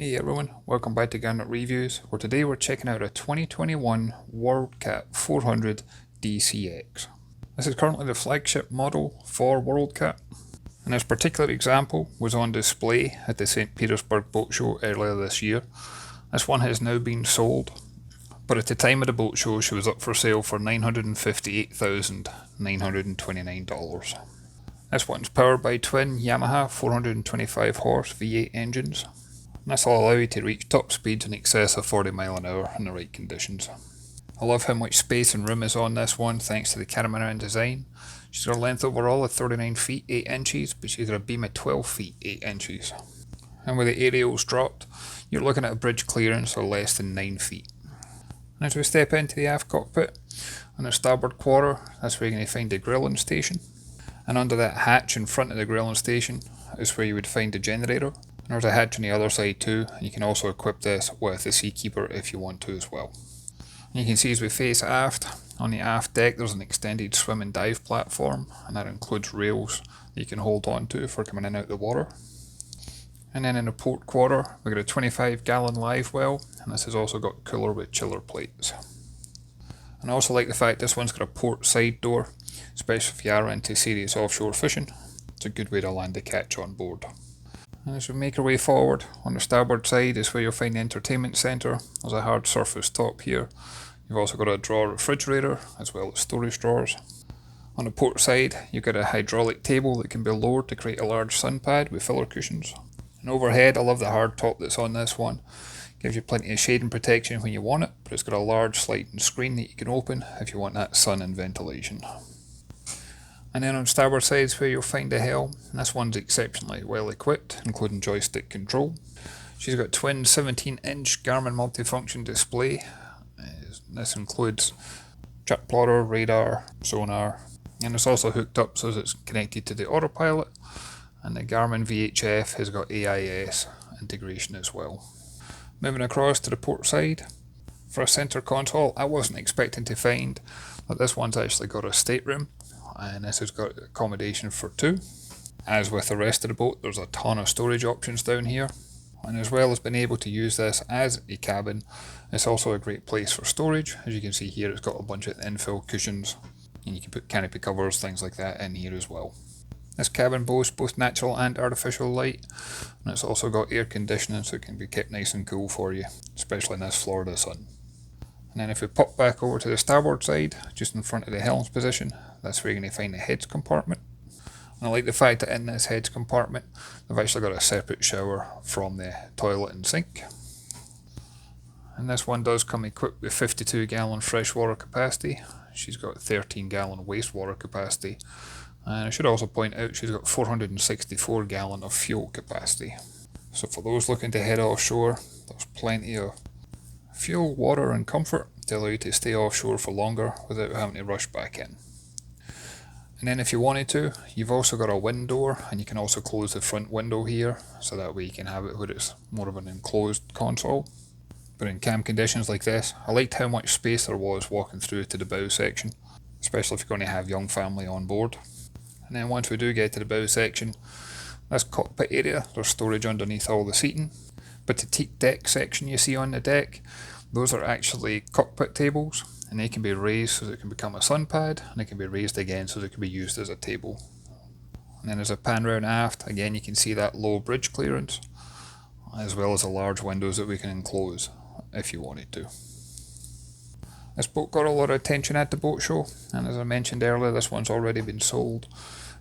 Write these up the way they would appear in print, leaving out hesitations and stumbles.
Hey everyone, welcome back to Garnock Reviews, where today we're checking out a 2021 WorldCat 400DC-X. This is currently the flagship model for WorldCat, and this particular example was on display at the St. Petersburg Boat Show earlier this year. This one has now been sold, but at the time of the boat show she was up for sale for $958,929. This one's powered by twin Yamaha 425 horse V8 engines. And this will allow you to reach top speeds in excess of 40 miles an hour in the right conditions. I love how much space and room is on this one thanks to the Catamaran design. She's got a length overall of 39 feet 8 inches, but she's got a beam of 12 feet 8 inches. And with the aerials dropped, you're looking at a bridge clearance of less than 9 feet. And as we step into the aft cockpit, on the starboard quarter, that's where you're going to find the grilling station. And under that hatch in front of the grilling station is where you would find the generator. And there's a hatch on the other side too, and you can also equip this with the Seakeeper if you want to as well. And you can see as we face aft, on the aft deck there's an extended swim and dive platform, and that includes rails that you can hold on to for coming in and out the water. And then in the port quarter we've got a 25-gallon live well, and this has also got cooler with chiller plates. And I also like the fact this one's got a port side door, especially if you are into serious offshore fishing. It's a good way to land a catch on board. And as we make our way forward, on the starboard side is where you'll find the entertainment centre. There's a hard surface top here. You've also got a drawer refrigerator as well as storage drawers. On the port side you've got a hydraulic table that can be lowered to create a large sun pad with filler cushions. And overhead, I love the hard top that's on this one. Gives you plenty of shade and protection when you want it, but it's got a large sliding screen that you can open if you want that sun and ventilation. And then on starboard side is where you'll find the helm, and this one's exceptionally well equipped, including joystick control. She's got twin 17-inch Garmin multifunction display. This includes track plotter, radar, sonar, and it's also hooked up so that it's connected to the autopilot, and the Garmin VHF has got AIS integration as well. Moving across to the port side, for a centre console, I wasn't expecting to find that this one's actually got a stateroom. And this has got accommodation for two. As with the rest of the boat, there's a ton of storage options down here, and as well as being able to use this as a cabin, it's also a great place for storage. As you can see here, it's got a bunch of infill cushions, and you can put canopy covers, things like that in here as well. This cabin boasts both natural and artificial light, and it's also got air conditioning so it can be kept nice and cool for you, especially in this Florida sun. And then if we pop back over to the starboard side, just in front of the helm's position, that's where you're going to find the heads compartment. And I like the fact that in this heads compartment, they've actually got a separate shower from the toilet and sink. And this one does come equipped with 52-gallon freshwater capacity. She's got 13-gallon wastewater capacity. And I should also point out she's got 464-gallon of fuel capacity. So for those looking to head offshore, there's plenty of fuel, water and comfort to allow you to stay offshore for longer without having to rush back in. And then if you wanted to, you've also got a wind door, and you can also close the front window here, so that way you can have it where it's more of an enclosed console. But in calm conditions like this, I liked how much space there was walking through to the bow section, especially if you're going to have young family on board. And then once we do get to the bow section, this cockpit area, there's storage underneath all the seating. But the teak deck section you see on the deck, those are actually cockpit tables, and they can be raised so that it can become a sun pad, and they can be raised again so that it can be used as a table. And then as a pan round aft, again you can see that low bridge clearance, as well as the large windows that we can enclose if you wanted to. This boat got a lot of attention at the boat show, and as I mentioned earlier, this one's already been sold.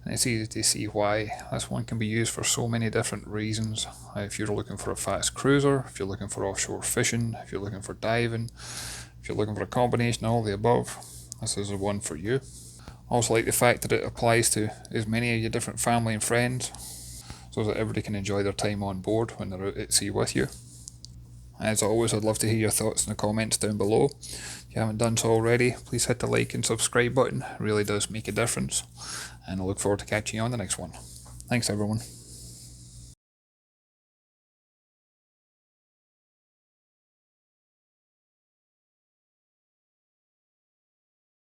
And it's easy to see why. This one can be used for so many different reasons. If you're looking for a fast cruiser, if you're looking for offshore fishing, if you're looking for diving, if you're looking for a combination of all the above, this is the one for you. I also like the fact that it applies to as many of your different family and friends, so that everybody can enjoy their time on board when they're out at sea with you. As always, I'd love to hear your thoughts in the comments down below. If you haven't done so already, please hit the like and subscribe button. It really does make a difference. And I look forward to catching you on the next one. Thanks everyone.